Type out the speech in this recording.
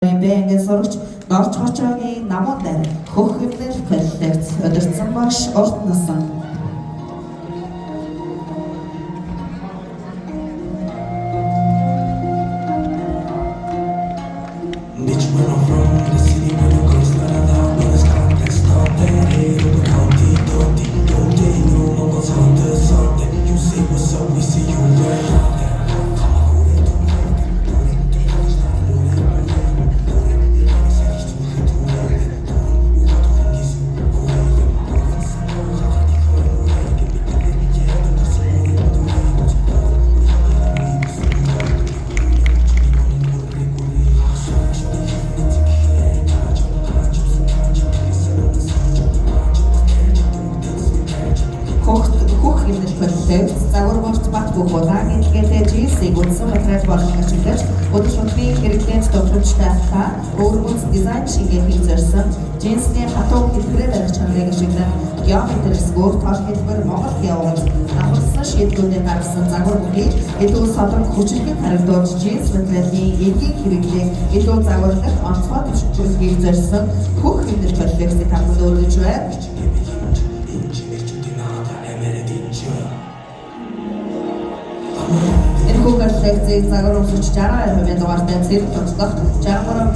Бэнгээс сурагч Норч Хочоогийн намун дээр хөх хэмнэл хэллэгц өдөрцөн багш урт насан. Хөх хэмнэл хэллэгц загваргуурт бат бүхудагийн тгээтэй жилсийг үндсэн материал болгон ашиглаж өдөр шөнөгийн хэрэглээнд тохиромжтой хаа өөрөмс дизайн шингээ хийзэрсэн джинсний хатуу хэлбэрээр барих чанарыг ашиглан геометрисгүйр тол хэлбэр Монгол явуулж давхарсан шийдвэрүүдээр гаргасан загваргуудыг илүү содрог хүчрхэг харагдуулж джинс материалын эдийн хэрэглээг илүү загварлах онцгой түвшинээр хийзэрсэн хөх хэмнэл хэллэгцийг хамт өөрлөж байна. Энэ хөх хэллэгцийг загвар өмсөж 60% дугаартай зэрэг тооцоолох 63